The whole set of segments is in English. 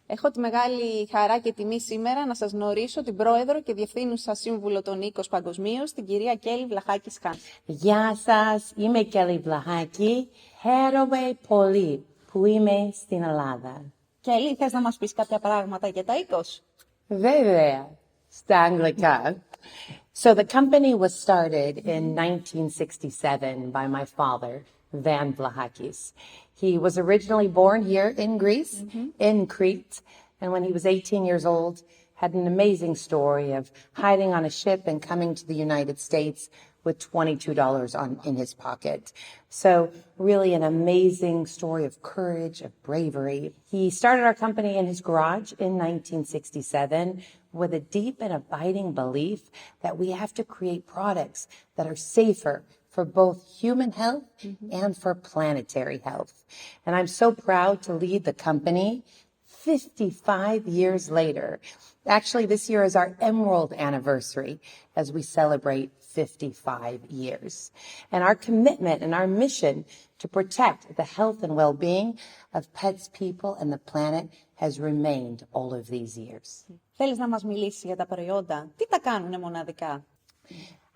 Έχω τη μεγάλη χαρά και τιμή σήμερα να σας γνωρίσω την πρόεδρο και διευθύνουσα σύμβουλο των ECOS παγκοσμίως, την κυρία Κέλλυ Βλαχάκη-Χανκς. Γεια σας, είμαι Κέλλυ Βλαχάκη. Χαίρομαι πολύ που είμαι στην Ελλάδα. Κέλλυ, θες να μας πεις κάποια πράγματα για τα ECOS? Βέβαια, στα αγγλικά. So the company was started in 1967 by my father, Van Vlahakis. He was originally born here in Greece, in Crete, and when he was 18 years old, had an amazing story of hiding on a ship and coming to the United States with $22 in his pocket. So really an amazing story of courage, of bravery. He started our company in his garage in 1967 with a deep and abiding belief that we have to create products that are safer for both human health and for planetary health. And I'm so proud to lead the company 55 years later. Actually, this year is our emerald anniversary as we celebrate 55 years. And our commitment and our mission to protect the health and well-being of pets, people, and the planet has remained all of these years. Θέλεις να μας μιλήσεις για τα προϊόντα? Τι τα κάνουνε μοναδικά?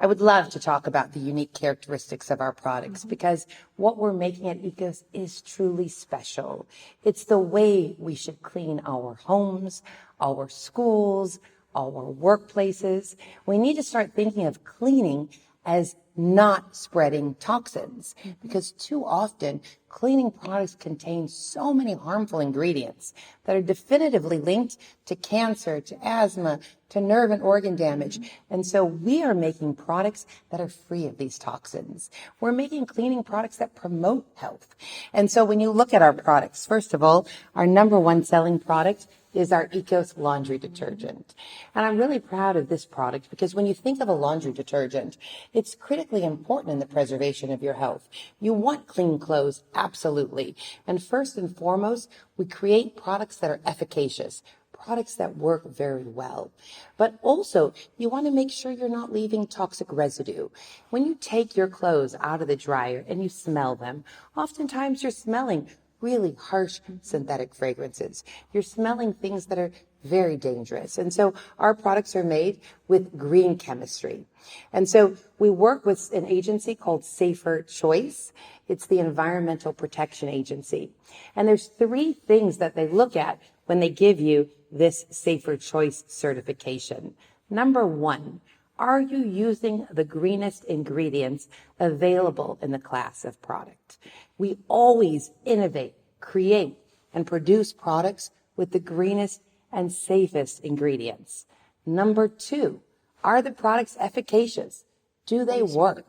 I would love to talk about the unique characteristics of our products because what we're making at ECOS is truly special. It's the way we should clean our homes, our schools, our workplaces. We need to start thinking of cleaning as not spreading toxins because too often cleaning products contain so many harmful ingredients that are definitively linked to cancer, to asthma, to nerve and organ damage. And so we are making products that are free of these toxins. We're making cleaning products that promote health. And so when you look at our products, first of all, our number one selling product is our ECOS laundry detergent. And I'm really proud of this product because when you think of a laundry detergent, it's critically important in the preservation of your health. You want clean clothes, absolutely. And first and foremost, we create products that are efficacious, products that work very well. But also, you want to make sure you're not leaving toxic residue. When you take your clothes out of the dryer and you smell them, oftentimes you're smelling really harsh synthetic fragrances. You're smelling things that are very dangerous. And so our products are made with green chemistry. And so we work with an agency called Safer Choice. It's the Environmental Protection Agency. And there's three things that they look at when they give you this Safer Choice certification. Number one, are you using the greenest ingredients available in the class of product? We always innovate, create, and produce products with the greenest and safest ingredients. Number two, are the products efficacious? Do they work?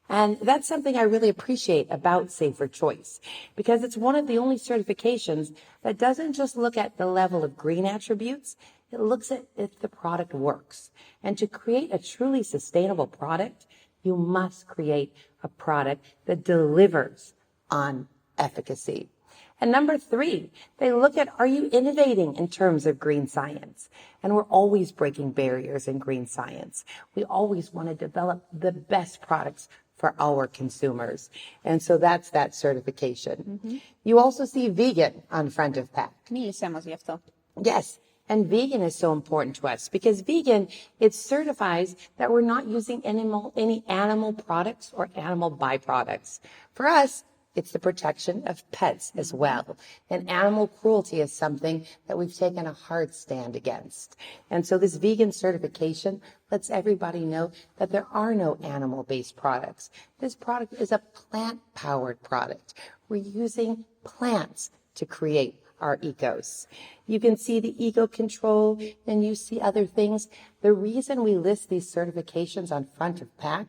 And that's something I really appreciate about Safer Choice because it's one of the only certifications that doesn't just look at the level of green attributes, it looks at if the product works. And to create a truly sustainable product, you must create a product that delivers on efficacy. And number three, they look at, are you innovating in terms of green science? And we're always breaking barriers in green science. We always want to develop the best products for our consumers. And so that's that certification. You also see vegan on front of pack. Μίλησέ μας γι' αυτό. Yes. And vegan is so important to us because vegan, it certifies that we're not using any animal products or animal byproducts. For us, it's the protection of pets as well. And animal cruelty is something that we've taken a hard stand against. And so this vegan certification lets everybody know that there are no animal-based products. This product is a plant-powered product. We're using plants to create our ECOS. You can see the eco control and you see other things. The reason we list these certifications on front of pack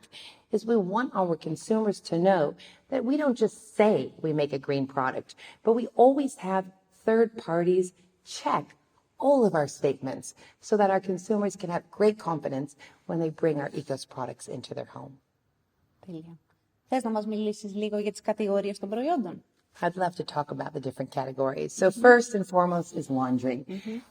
is we want our consumers to know that we don't just say we make a green product, but we always have third parties check all of our statements so that our consumers can have great confidence when they bring our ECOS products into their home. Τέλεια. Θες να μας μιλήσεις λίγο για τις κατηγορίες των προϊόντων? I'd love to talk about the different categories. So first and foremost is laundry.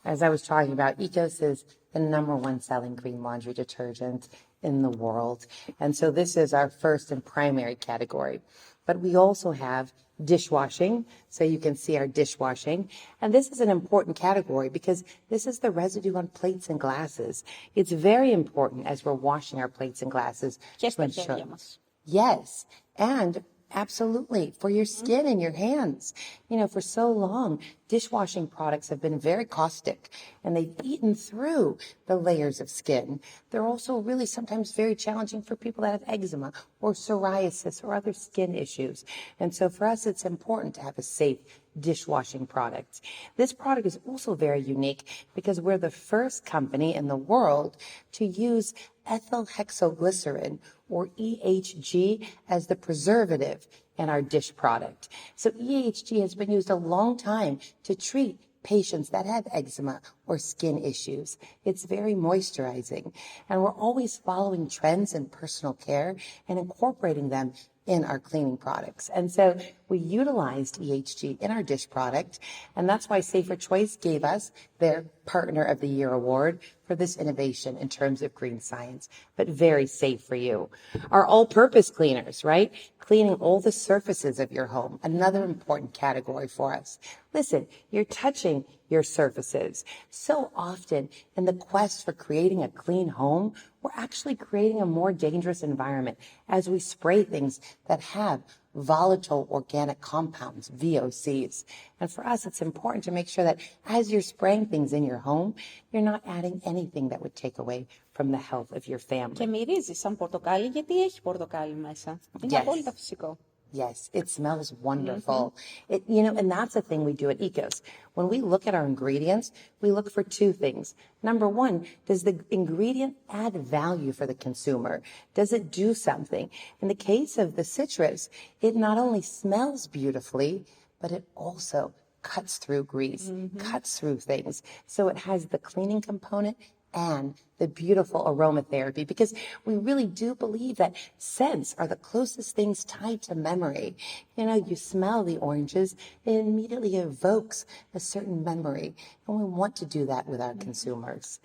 As I was talking about, ECOS is the number one selling green laundry detergent in the world. And so this is our first and primary category. But we also have dishwashing. So you can see our dishwashing. And this is an important category because this is the residue on plates and glasses. It's very important as we're washing our plates and glasses. Και στα χέρια μας. Yes. And absolutely, for your skin and your hands. You know, for so long, dishwashing products have been very caustic and they've eaten through the layers of skin. They're also really sometimes very challenging for people that have eczema or psoriasis or other skin issues. And so for us, it's important to have a safe dishwashing product. This product is also very unique because we're the first company in the world to use ethyl hexoglycerin, or EHG, as the preservative in our dish product. So EHG has been used a long time to treat patients that have eczema or skin issues. It's very moisturizing. And we're always following trends in personal care and incorporating them in our cleaning products. And so we utilized EHG in our dish product, and that's why Safer Choice gave us their Partner of the Year award for this innovation in terms of green science, but very safe for you. Our all-purpose cleaners, right? Cleaning all the surfaces of your home, another important category for us. Listen, you're touching your surfaces. So often in the quest for creating a clean home, we're actually creating a more dangerous environment as we spray things that have volatile organic compounds, VOCs. And for us, it's important to make sure that as you're spraying things in your home, you're not adding anything that would take away from the health of your family. Και μυρίζει σαν πορτοκάλι γιατί έχει πορτοκάλι μέσα. Είναι απόλυτα φυσικό. Yes, it smells wonderful. And that's the thing we do at ECOS. When we look at our ingredients, we look for two things. Number one, does the ingredient add value for the consumer? Does it do something? In the case of the citrus, it not only smells beautifully, but it also cuts through grease, cuts through things. So it has the cleaning component and the beautiful aromatherapy, because we really do believe that scents are the closest things tied to memory. You know, you smell the oranges, it immediately evokes a certain memory, and we want to do that with our consumers.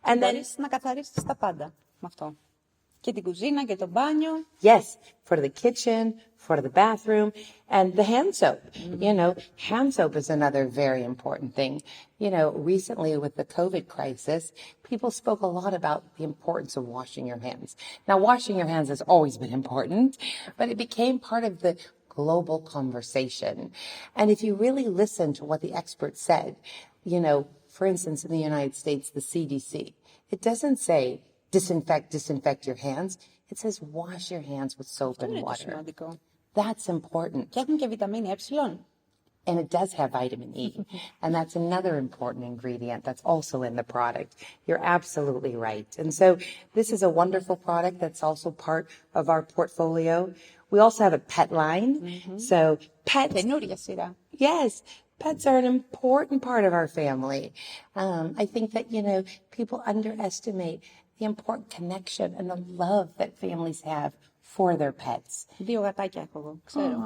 And then, μπορείς να καθαρίσεις τα πάντα με αυτό. Και την κουζίνα και το μπάνιο. Yes, for the kitchen, for the bathroom, and the hand soap. You know, hand soap is another very important thing. You know, recently with the COVID crisis, people spoke a lot about the importance of washing your hands. Now, washing your hands has always been important, but it became part of the global conversation. And if you really listen to what the experts said, you know, for instance, in the United States, the CDC, it doesn't say disinfect your hands. It says wash your hands with soap and water. That's important. Και έχουν και βιταμίνη ε. And it does have vitamin E. And that's another important ingredient that's also in the product. You're absolutely right. And so this is a wonderful product that's also part of our portfolio. We also have a pet line. So pets. Καινούρια σειρά. Yes. Pets are an important part of our family. I think that, you know, people underestimate the important connection and the love that families have for their pets. 2 γατάκια έχω εγώ, ξέρω.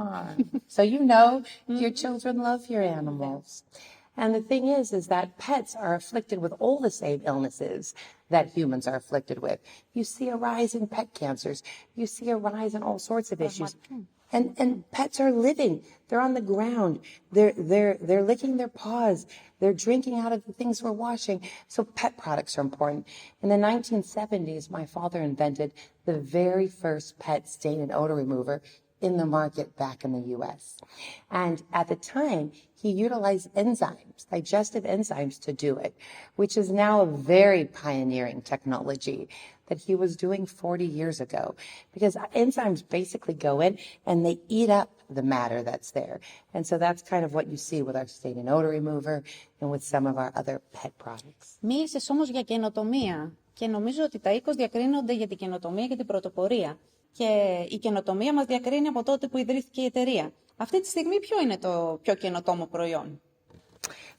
So you know your children love your animals. And the thing is that pets are afflicted with all the same illnesses that humans are afflicted with. You see a rise in pet cancers. You see a rise in all sorts of issues. And pets are living. They're on the ground. They're licking their paws. They're drinking out of the things we're washing. So pet products are important. In the 1970s, my father invented the very first pet stain and odor remover in the market back in the U.S. And at the time, he utilized enzymes, digestive enzymes to do it, which is now a very pioneering technology that he was doing 40 years ago, because enzymes basically go in and they eat up the matter that's there. And so that's kind of what you see with our stain and odor remover and with some of our other pet products. Μίλησες όμως για καινοτομία και νομίζω ότι τα ECOS διακρίνονται για την καινοτομία και την πρωτοπορία. Και η καινοτομία μας διακρίνει από τότε που ιδρύθηκε η εταιρεία. Αυτή τη στιγμή ποιο είναι το πιο καινοτόμο προϊόν?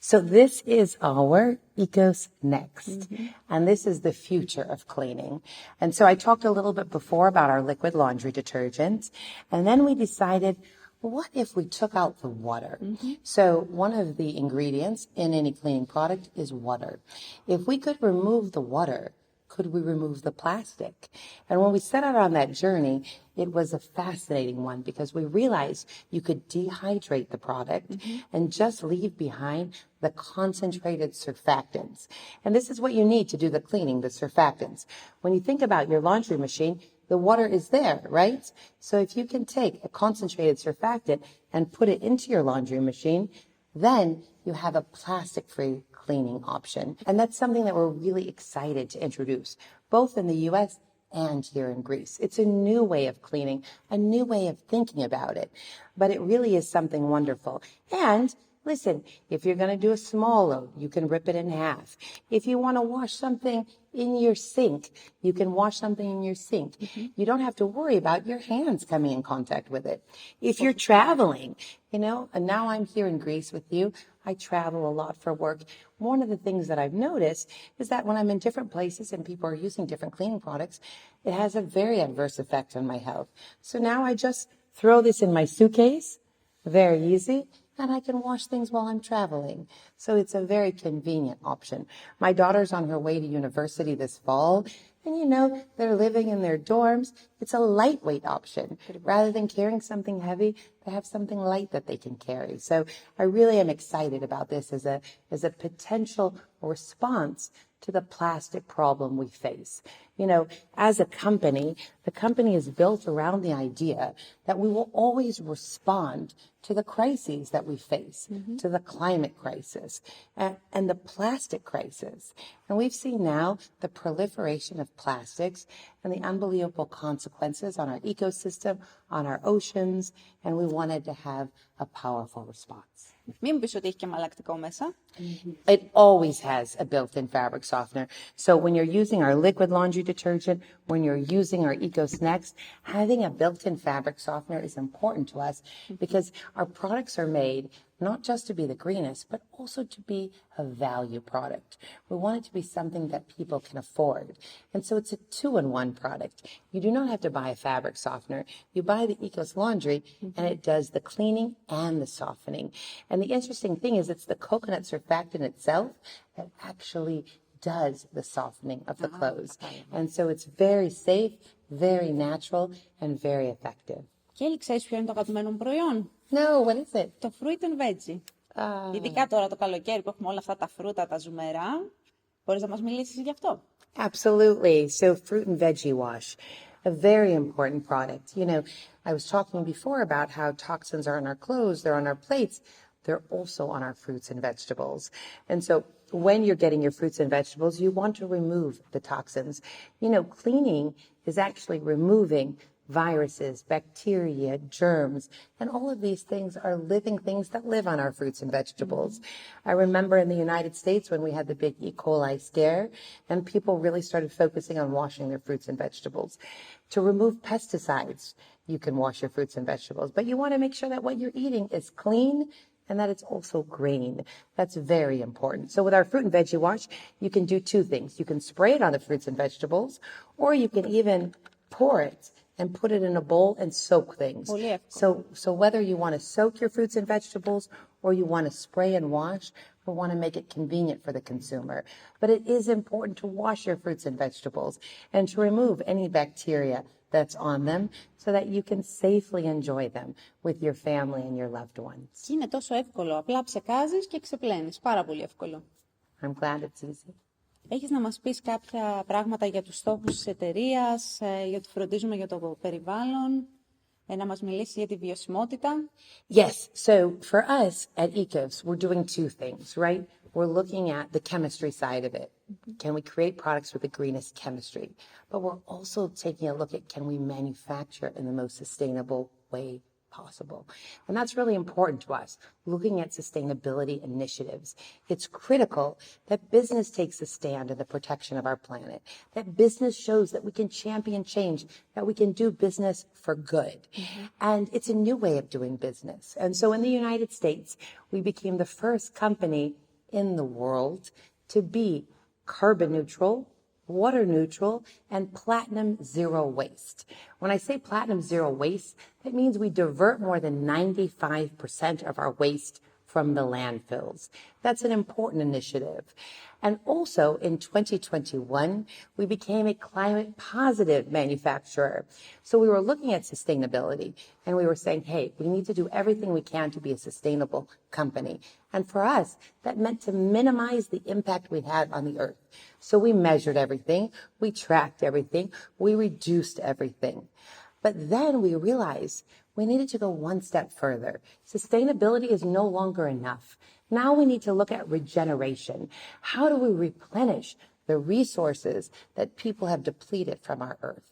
So this is our ECOS Next, and this is the future of cleaning. And so I talked a little bit before about our liquid laundry detergents, and then we decided, what if we took out the water? So one of the ingredients in any cleaning product is water. If we could remove the water could we remove the plastic? And when we set out on that journey, it was a fascinating one because we realized you could dehydrate the product and just leave behind the concentrated surfactants. And this is what you need to do the cleaning, the surfactants. When you think about your laundry machine, the water is there, right? So if you can take a concentrated surfactant and put it into your laundry machine, then you have a plastic-free cleaning option. And that's something that we're really excited to introduce, both in the US and here in Greece. It's a new way of cleaning, a new way of thinking about it. But it really is something wonderful. And listen, if you're going to do a small load, you can rip it in half. If you want to wash something in your sink, you can wash something in your sink. You don't have to worry about your hands coming in contact with it. If you're traveling, and now I'm here in Greece with you, I travel a lot for work. One of the things that I've noticed is that when I'm in different places and people are using different cleaning products, it has a very adverse effect on my health. So now I just throw this in my suitcase, very easy, and I can wash things while I'm traveling. So it's a very convenient option. My daughter's on her way to university this fall, and they're living in their dorms. It's a lightweight option. Rather than carrying something heavy, they have something light that they can carry. So I really am excited about this as a potential response to the plastic problem we face. As a company, the company is built around the idea that we will always respond to the crises that we face, to the climate crisis and the plastic crisis. And we've seen now the proliferation of plastics and the unbelievable consequences on our ecosystem, on our oceans, and we wanted to have a powerful response. Μην μου πεις ότι έχει και μαλακτικό μέσα. It always has a built-in fabric softener. So when you're using our liquid laundry detergent, when you're using our ECOS Next, having a built-in fabric softener is important to us because our products are made not just to be the greenest, but also to be a value product. We want it to be something that people can afford. And so it's a 2-in-1 product. You do not have to buy a fabric softener. You buy the ECOS laundry and it does the cleaning and the softening. And the interesting thing is it's the coconut surfactant itself that actually does the softening of the clothes. And so it's very safe, very natural, and very effective. Κέλλυ, ξέρεις ποιο είναι το αγαπημένο μου προϊόν? No, what is it? Το fruit and veggie. Ειδικά τώρα το καλοκαίρι που έχουμε όλα αυτά τα φρούτα, τα ζουμερά. Μπορείς να μας μιλήσεις γι' αυτό? Absolutely. So fruit and veggie wash, a very important product. I was talking before about how toxins are on our clothes, they're on our plates, they're also on our fruits and vegetables. And so when you're getting your fruits and vegetables, you want to remove the toxins. Cleaning is actually removing viruses, bacteria, germs, and all of these things are living things that live on our fruits and vegetables. I remember in the United States when we had the big E. coli scare and people really started focusing on washing their fruits and vegetables. To remove pesticides, you can wash your fruits and vegetables, but you want to make sure that what you're eating is clean and that it's also green. That's very important. So with our fruit and veggie wash, you can do two things. You can spray it on the fruits and vegetables, or you can even pour it and put it in a bowl and soak things. So whether you want to soak your fruits and vegetables or you want to spray and wash, we want to make it convenient for the consumer. But it is important to wash your fruits and vegetables and to remove any bacteria that's on them so that you can safely enjoy them with your family and your loved ones. Και είναι τόσο εύκολο. Απλά ψεκάζεις και ξεπλένεις. Πάρα πολύ εύκολο. I'm glad it's easy. Έχεις να μας πεις κάποια πράγματα για τους στόχους της εταιρείας, γιατί φροντίζουμε για το περιβάλλον, να μας μιλήσει για τη βιωσιμότητα? Yes. So for us at ECOS, we're doing two things, right? We're looking at the chemistry side of it. Can we create products with the greenest chemistry? But we're also taking a look at can we manufacture in the most sustainable way possible. And that's really important to us, looking at sustainability initiatives. It's critical that business takes a stand in the protection of our planet, that business shows that we can champion change, that we can do business for good. And it's a new way of doing business. And so in the United States, we became the first company in the world to be carbon neutral, water neutral, and platinum zero waste. When I say platinum zero waste, that means we divert more than 95% of our waste from the landfills. That's an important initiative. And also in 2021, we became a climate positive manufacturer. So we were looking at sustainability and we were saying, hey, we need to do everything we can to be a sustainable company. And for us, that meant to minimize the impact we had on the earth. So we measured everything, we tracked everything, we reduced everything. But then we realized we needed to go one step further. Sustainability is no longer enough. Now we need to look at regeneration. How do we replenish the resources that people have depleted from our earth?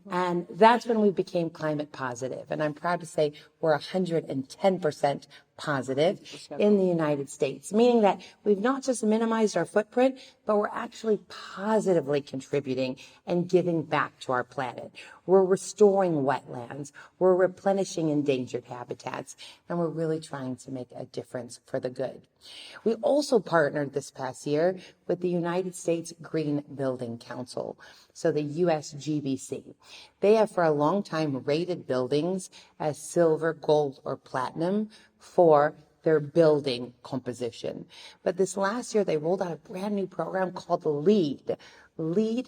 And that's when we became climate positive. And I'm proud to say we're 110% positive in the United States, meaning that we've not just minimized our footprint, but we're actually positively contributing and giving back to our planet. We're restoring wetlands, we're replenishing endangered habitats, and we're really trying to make a difference for the good. We also partnered this past year with the United States Green Building Council, so the USGBC. They have for a long time rated buildings as silver, gold, or platinum for their building composition. But this last year, they rolled out a brand new program called LEED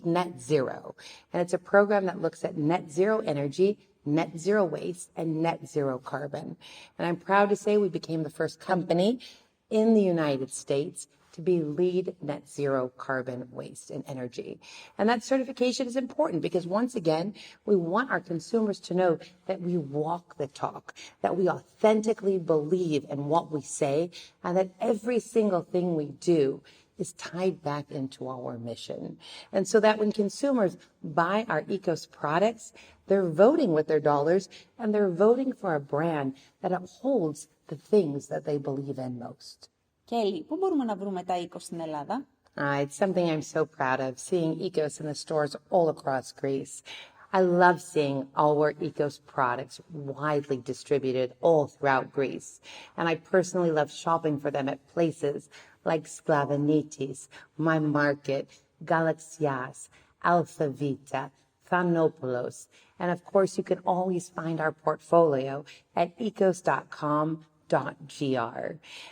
Net Zero. And it's a program that looks at net zero energy, net zero waste, and net zero carbon. And I'm proud to say we became the first company in the United States to be LEED Net Zero Carbon Waste and Energy. And that certification is important because once again, we want our consumers to know that we walk the talk, that we authentically believe in what we say, and that every single thing we do is tied back into our mission. And so that when consumers buy our ECOS products, they're voting with their dollars and they're voting for a brand that upholds the things that they believe in most. Κέλλυ, πού μπορούμε να βρούμε τα ECOS στην Ελλάδα? It's something I'm so proud of, seeing ECOS in the stores all across Greece. I love seeing our ECOS products widely distributed all throughout Greece. And I personally love shopping for them at places like Sklavenitis, My Market, Galaxias, Alpha Vita, Thanopoulos. And of course, you can always find our portfolio at ecos.com.gr.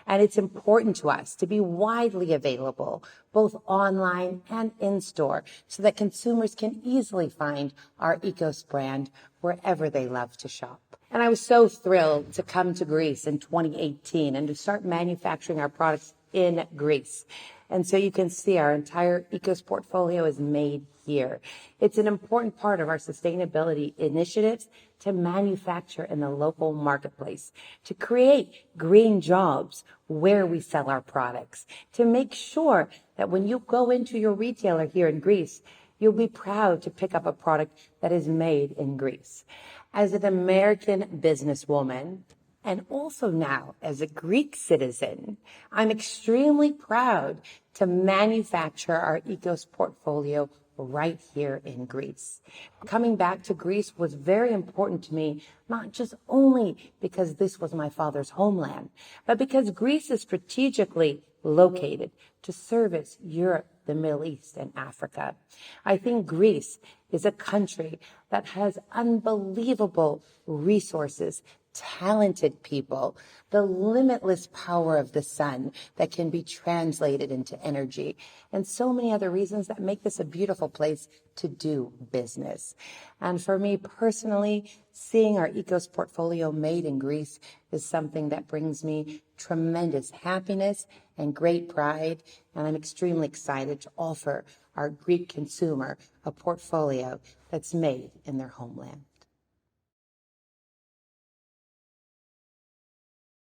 And it's important to us to be widely available, both online and in-store, so that consumers can easily find our ECOS brand wherever they love to shop. And I was so thrilled to come to Greece in 2018 and to start manufacturing our products in Greece. And so you can see our entire ECOS portfolio is made here. It's an important part of our sustainability initiatives to manufacture in the local marketplace, to create green jobs where we sell our products, to make sure that when you go into your retailer here in Greece, you'll be proud to pick up a product that is made in Greece. As an American businesswoman, and also now as a Greek citizen, I'm extremely proud to manufacture our ECOS portfolio right here in Greece. Coming back to Greece was very important to me, not just only because this was my father's homeland, but because Greece is strategically located to service Europe, the Middle East, and Africa. I think Greece is a country that has unbelievable resources, talented people, the limitless power of the sun that can be translated into energy, and so many other reasons that make this a beautiful place to do business. And for me personally, seeing our ECOS portfolio made in Greece is something that brings me tremendous happiness and great pride, and I'm extremely excited to offer our Greek consumer a portfolio that's made in their homeland.